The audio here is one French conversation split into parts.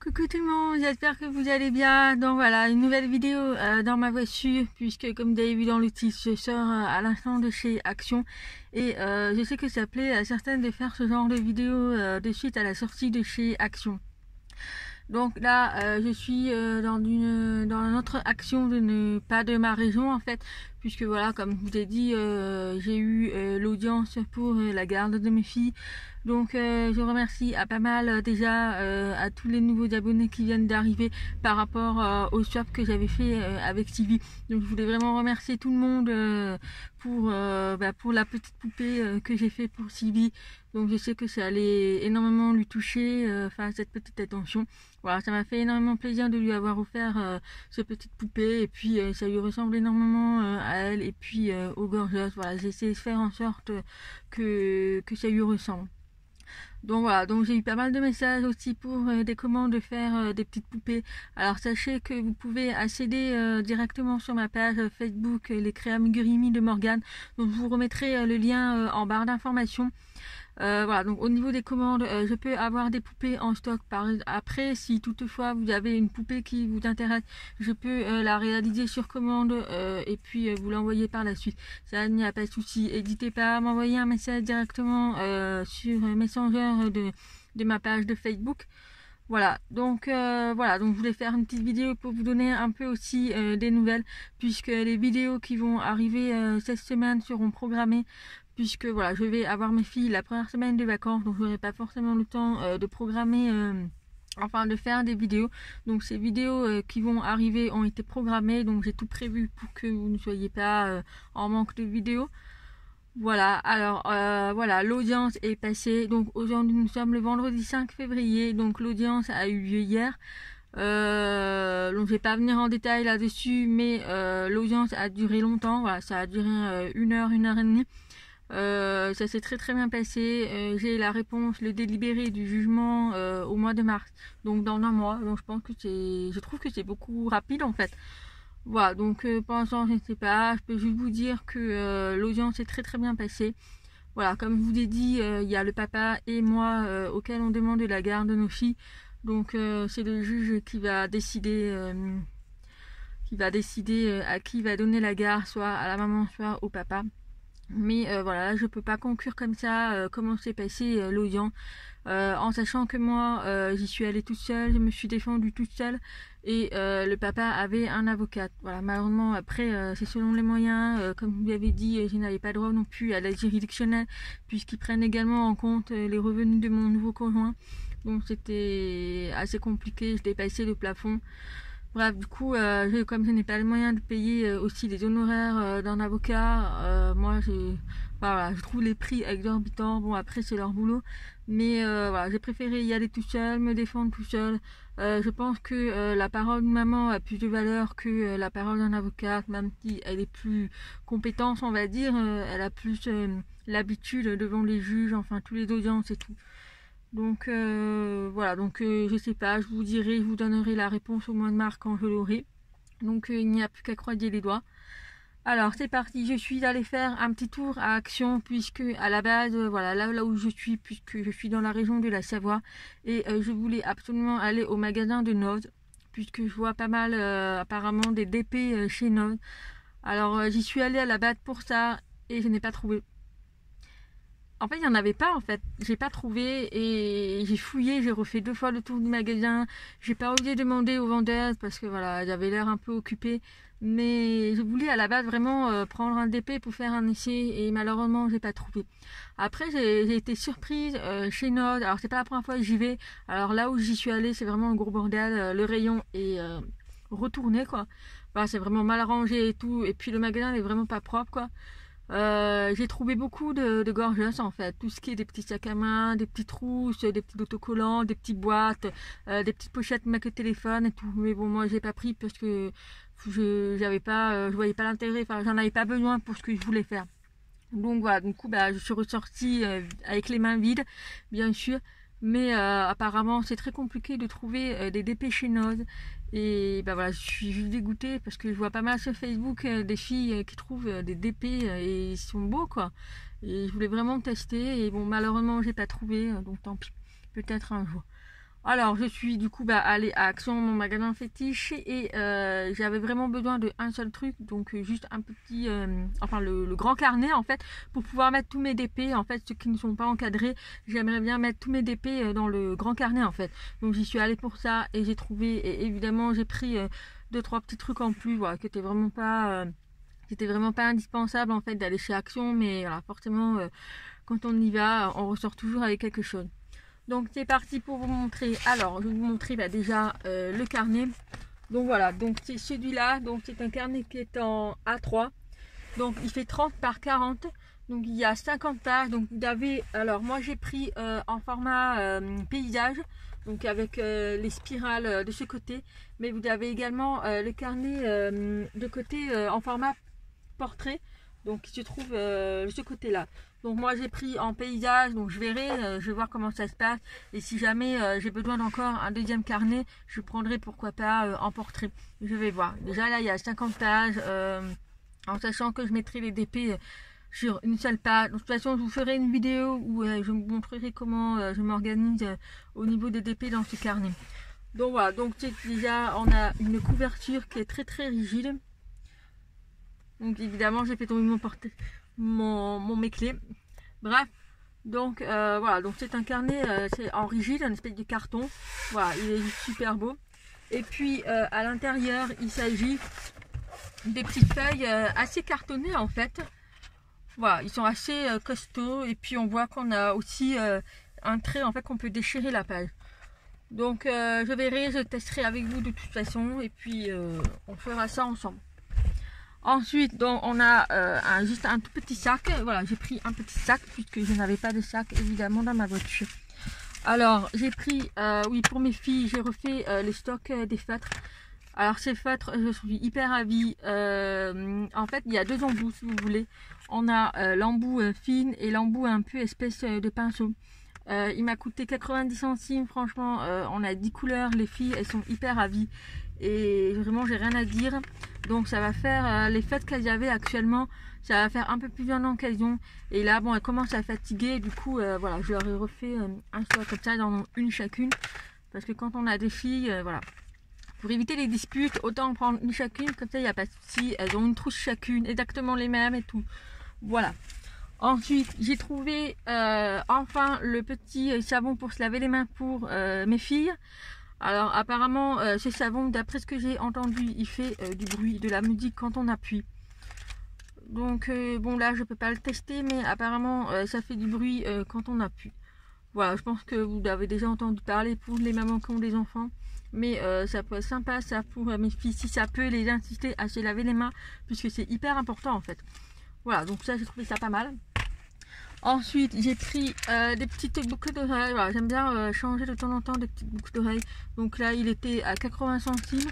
Coucou tout le monde, j'espère que vous allez bien. Donc voilà, une nouvelle vidéo dans ma voiture, puisque comme vous avez vu dans le titre, je sors à l'instant de chez Action. Et je sais que ça plaît à certaines de faire ce genre de vidéo de suite à la sortie de chez Action. Donc là, je suis dans une autre action pas de ma région en fait, puisque voilà, comme je vous ai dit, j'ai eu l'audience pour la garde de mes filles. Donc je remercie à pas mal déjà à tous les nouveaux abonnés qui viennent d'arriver par rapport au swap que j'avais fait avec Sylvie. Donc je voulais vraiment remercier tout le monde pour la petite poupée que j'ai fait pour Sylvie. Donc je sais que ça allait énormément lui toucher, cette petite attention. Voilà, ça m'a fait énormément plaisir de lui avoir offert ce petite poupée, et puis ça lui ressemble énormément à elle, et puis aux gorgeuses. Voilà, j'ai essayé de faire en sorte que ça lui ressemble. Donc voilà, donc j'ai eu pas mal de messages aussi pour des commandes de faire des petites poupées. Alors sachez que vous pouvez accéder directement sur ma page Facebook Les Créamigurumi de Morgane. Donc je vous remettrai le lien en barre d'informations. Voilà, donc au niveau des commandes, je peux avoir des poupées en stock. Après, si toutefois vous avez une poupée qui vous intéresse, je peux la réaliser sur commande et puis vous l'envoyer par la suite. Ça, il n'y a pas de souci. N'hésitez pas à m'envoyer un message directement sur Messenger de ma page de Facebook. Voilà, donc je voulais faire une petite vidéo pour vous donner un peu aussi des nouvelles, puisque les vidéos qui vont arriver cette semaine seront programmées, puisque voilà, je vais avoir mes filles la première semaine de vacances, donc je n'aurai pas forcément le temps de programmer, de faire des vidéos. Donc ces vidéos qui vont arriver ont été programmées, donc j'ai tout prévu pour que vous ne soyez pas en manque de vidéos. Voilà, alors voilà, l'audience est passée. Donc aujourd'hui nous sommes le vendredi 5 février, donc l'audience a eu lieu hier. Donc je vais pas venir en détail là-dessus, mais l'audience a duré longtemps. Voilà, ça a duré 1 heure et demie. Ça s'est très très bien passé. J'ai la réponse, le délibéré du jugement au mois de mars, donc dans un mois. Donc je trouve que c'est beaucoup rapide en fait. Voilà, donc pour l'instant je ne sais pas, je peux juste vous dire que l'audience est très très bien passée. Voilà, comme je vous ai dit, il y a le papa et moi auquel on demande la garde de nos filles. Donc c'est le juge qui va décider à qui va donner la garde, soit à la maman, soit au papa. Mais voilà, je peux pas conclure comme ça comment s'est passée l'audience, en sachant que moi j'y suis allée toute seule, je me suis défendue toute seule, et le papa avait un avocat. Voilà, malheureusement après c'est selon les moyens, comme vous l'avez dit, je n'avais pas droit non plus à l'aide juridictionnelle, puisqu'ils prennent également en compte les revenus de mon nouveau conjoint. Donc c'était assez compliqué, je dépassais le plafond. Bref, du coup, comme je n'ai pas le moyen de payer aussi les honoraires d'un avocat, je trouve les prix exorbitants. Bon, après, c'est leur boulot. Mais voilà, j'ai préféré y aller tout seul, me défendre tout seul. Je pense que la parole de maman a plus de valeur que la parole d'un avocat, même si elle est plus compétente, on va dire. Elle a plus l'habitude devant les juges, enfin, tous les audiences et tout. Donc je sais pas, je vous dirai, je vous donnerai la réponse au mois de mars quand je l'aurai. Donc il n'y a plus qu'à croiser les doigts. Alors c'est parti, je suis allée faire un petit tour à Action, puisque à la base, voilà, là où je suis, puisque je suis dans la région de la Savoie, et je voulais absolument aller au magasin de Noz, puisque je vois pas mal apparemment des DP chez Noz. Alors j'y suis allée à la base pour ça, et je n'ai pas trouvé. En fait, il n'y en avait pas, en fait. J'ai pas trouvé, et j'ai fouillé, j'ai refait 2 fois le tour du magasin. J'ai pas osé demander aux vendeuses parce que voilà, j'avais l'air un peu occupée. Mais je voulais à la base vraiment prendre un DP pour faire un essai, et malheureusement, j'ai pas trouvé. Après, j'ai été surprise chez Nod. Alors, c'est pas la première fois que j'y vais. Alors là où j'y suis allée, c'est vraiment un gros bordel. Le rayon est retourné, quoi. Enfin, c'est vraiment mal rangé et tout. Et puis le magasin n'est vraiment pas propre, quoi. J'ai trouvé beaucoup de gorgeous en fait, tout ce qui est des petits sacs à main, des petites trousses, des petits autocollants, des petites boîtes, des petites pochettes Mac téléphone et tout. Mais bon, moi j'ai pas pris parce que je voyais pas l'intérêt, enfin j'en avais pas besoin pour ce que je voulais faire. Donc voilà, du coup je suis ressortie avec les mains vides, bien sûr. Mais apparemment c'est très compliqué de trouver des dépêchés nozes. Et voilà, je suis juste dégoûtée parce que je vois pas mal sur Facebook des filles qui trouvent des DP et ils sont beaux quoi. Et je voulais vraiment tester, et bon malheureusement j'ai pas trouvé, donc tant pis, peut-être un jour. Alors, je suis du coup allée à Action, mon magasin fétiche, et j'avais vraiment besoin de un seul truc, donc juste un petit, enfin le grand carnet en fait, pour pouvoir mettre tous mes DP, en fait, ceux qui ne sont pas encadrés, j'aimerais bien mettre tous mes DP dans le grand carnet en fait. Donc j'y suis allée pour ça, et j'ai trouvé, et évidemment j'ai pris deux trois petits trucs en plus, voilà, qui étaient vraiment pas... c'était vraiment pas indispensable en fait d'aller chez Action, mais voilà, forcément quand on y va, on ressort toujours avec quelque chose. Donc c'est parti pour vous montrer. Alors je vais vous montrer déjà le carnet. Donc voilà, donc c'est celui-là. Donc c'est un carnet qui est en A3. Donc il fait 30 par 40. Donc il y a 50 pages. Donc vous avez, alors moi j'ai pris en format paysage. Donc avec les spirales de ce côté. Mais vous avez également le carnet de côté en format portrait. Donc qui se trouve de ce côté là. Donc moi j'ai pris en paysage, donc je verrai, je vais voir comment ça se passe, et si jamais j'ai besoin d'encore un deuxième carnet, je prendrai pourquoi pas en portrait. Je vais voir. Déjà là il y a 50 pages, en sachant que je mettrai les DP sur une seule page. Donc, de toute façon je vous ferai une vidéo où je vous montrerai comment je m'organise au niveau des DP dans ce carnet. Donc voilà, donc déjà on a une couverture qui est très rigide. Donc évidemment j'ai fait tomber mes clés. Bref, donc voilà, donc c'est un carnet, c'est en rigide, un espèce de carton. Voilà, il est super beau. Et puis à l'intérieur, il s'agit des petites feuilles assez cartonnées en fait. Voilà, ils sont assez costauds, et puis on voit qu'on a aussi un trait en fait qu'on peut déchirer la page. Donc je verrai, je testerai avec vous de toute façon, et puis on fera ça ensemble. Ensuite, donc, on a juste un tout petit sac. Voilà, j'ai pris un petit sac puisque je n'avais pas de sac évidemment dans ma voiture. Alors, j'ai pris, oui, pour mes filles, j'ai refait les stocks des feutres. Alors, ces feutres, je suis hyper ravie. En fait, il y a deux embouts si vous voulez. On a l'embout fine et l'embout un peu espèce de pinceau. Il m'a coûté 90 centimes, franchement, on a 10 couleurs, les filles, elles sont hyper ravies. Et vraiment, j'ai rien à dire. Donc ça va faire les fêtes qu'elles avaient actuellement, ça va faire un peu plus d'un an qu'elles ont. Et là, bon, elles commencent à fatiguer. Du coup, voilà, je leur ai refait un stock comme ça, dans une chacune. Parce que quand on a des filles, voilà, pour éviter les disputes, autant en prendre une chacune. Comme ça, il n'y a pas de souci. Elles ont une trousse chacune, exactement les mêmes et tout. Voilà. Ensuite, j'ai trouvé enfin le petit savon pour se laver les mains pour mes filles. Alors apparemment ce savon, d'après ce que j'ai entendu, il fait du bruit, de la musique quand on appuie. Donc bon, là je peux pas le tester, mais apparemment ça fait du bruit quand on appuie. Voilà, je pense que vous avez déjà entendu parler pour les mamans qui ont des enfants. Mais ça peut être sympa ça pour mes filles, si ça peut les inciter à se laver les mains, puisque c'est hyper important en fait. Voilà, donc ça j'ai trouvé ça pas mal. Ensuite, j'ai pris des petites boucles d'oreilles. Voilà, j'aime bien changer de temps en temps des petites boucles d'oreilles. Donc là, il était à 80 centimes.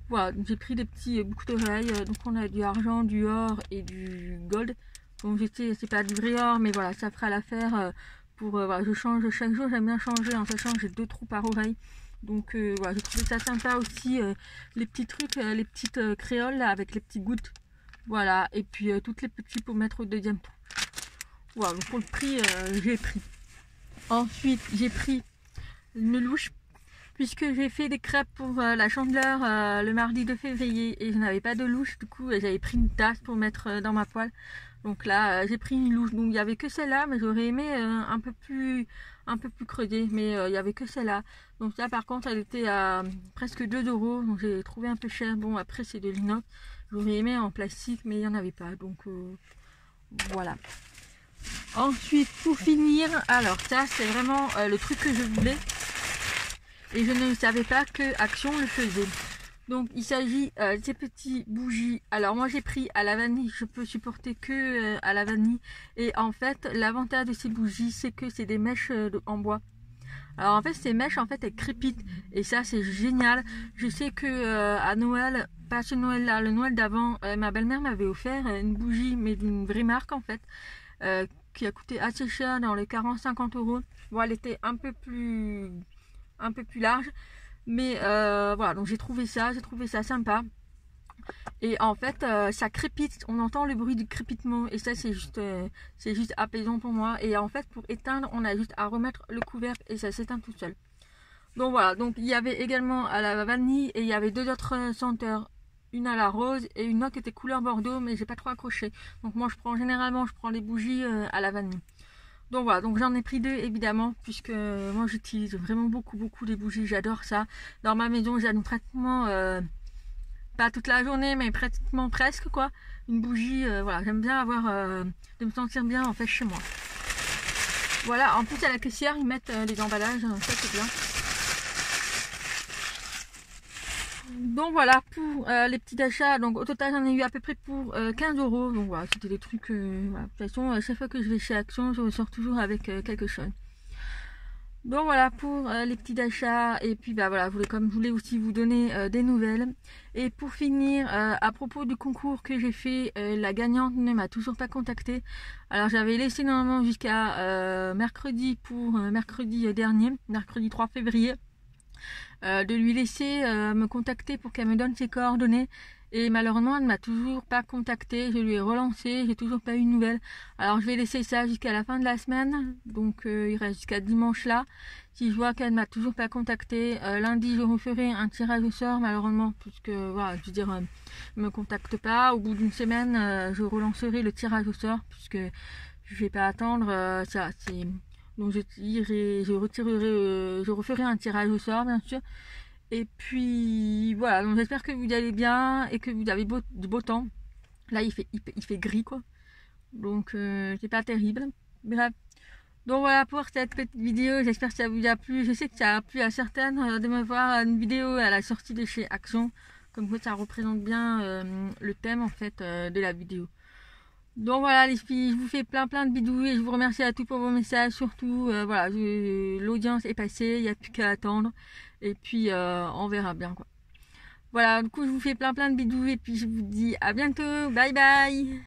Voilà, j'ai pris des petits boucles d'oreilles. Donc on a du argent, du or et du gold. Donc c'est pas du vrai or, mais voilà, ça fera l'affaire pour... voilà, je change chaque jour, j'aime bien changer en sachant que j'ai 2 trous par oreille. Donc voilà, j'ai trouvé ça sympa aussi. Les petits trucs, les petites créoles là, avec les petites gouttes. Voilà, et puis toutes les petites pour mettre au deuxième trou. Voilà, donc pour le prix, j'ai pris. Ensuite, j'ai pris une louche, puisque j'ai fait des crêpes pour la Chandeleur le mardi 2 février et je n'avais pas de louche. Du coup, j'avais pris une tasse pour mettre dans ma poêle. Donc là, j'ai pris une louche. Donc il n'y avait que celle-là, mais j'aurais aimé un peu plus creusée, mais il n'y avait que celle-là. Donc là, par contre, elle était à presque 2 €. Donc j'ai trouvé un peu cher. Bon, après, c'est de l'inox. J'aurais aimé en plastique, mais il n'y en avait pas. Donc voilà. Ensuite, pour finir, alors ça c'est vraiment le truc que je voulais et je ne savais pas que Action le faisait. Donc il s'agit de ces petits bougies. Alors moi j'ai pris à la vanille, je peux supporter que à la vanille. Et en fait l'avantage de ces bougies, c'est que c'est des mèches en bois. Alors en fait ces mèches en fait elles crépitent et ça c'est génial. Je sais que à Noël, pas ce Noël là, le Noël d'avant, ma belle-mère m'avait offert une bougie mais d'une vraie marque en fait. Qui a coûté assez cher, dans les 40-50 €. Bon, elle était un peu plus large, mais voilà, donc j'ai trouvé ça sympa. Et en fait ça crépite, on entend le bruit du crépitement et ça c'est juste apaisant pour moi. Et en fait pour éteindre on a juste à remettre le couvercle et ça s'éteint tout seul. Donc voilà, donc il y avait également à la vanille et il y avait deux autres senteurs. Une à la rose et une autre qui était couleur bordeaux, mais j'ai pas trop accroché. Donc moi généralement je prends les bougies à la vanille. Donc voilà, donc j'en ai pris deux évidemment, puisque moi j'utilise vraiment beaucoup les bougies, j'adore ça. Dans ma maison j'allume pratiquement, pas toute la journée, mais pratiquement presque quoi. Une bougie, voilà, j'aime bien avoir, de me sentir bien en fait chez moi. Voilà, en plus à la caissière ils mettent les emballages, ça c'est bien. Donc voilà pour les petits achats. Donc au total j'en ai eu à peu près pour 15 €. Donc voilà, c'était des trucs, voilà. De toute façon chaque fois que je vais chez Action je ressors toujours avec quelque chose. Donc voilà pour les petits achats. Et puis bah voilà, comme je voulais aussi vous donner des nouvelles. Et pour finir, à propos du concours que j'ai fait, la gagnante ne m'a toujours pas contactée. Alors j'avais laissé normalement jusqu'à mercredi pour mercredi dernier, mercredi 3 février. De lui laisser me contacter pour qu'elle me donne ses coordonnées. Et malheureusement, elle ne m'a toujours pas contacté. Je lui ai relancé, j'ai toujours pas eu de nouvelles. Alors je vais laisser ça jusqu'à la fin de la semaine. Donc il reste jusqu'à dimanche là. Si je vois qu'elle ne m'a toujours pas contacté, lundi je referai un tirage au sort malheureusement. Puisque voilà, je veux dire, me contacte pas. Au bout d'une semaine, je relancerai le tirage au sort. Puisque je vais pas attendre. Ça, c'est... Donc je referai un tirage au sort bien sûr. Et puis voilà, donc j'espère que vous allez bien et que vous avez du beau temps. Là il fait gris quoi. Donc c'est pas terrible. Bref. Donc voilà pour cette petite vidéo, j'espère que ça vous a plu. Je sais que ça a plu à certaines de me voir une vidéo à la sortie de chez Action. Comme quoi ça représente bien le thème en fait de la vidéo. Donc voilà les filles, je vous fais plein de bidous et je vous remercie à tous pour vos messages. Surtout, voilà, l'audience est passée, il n'y a plus qu'à attendre. Et puis on verra bien quoi. Voilà, du coup je vous fais plein de bidous et puis je vous dis à bientôt. Bye bye.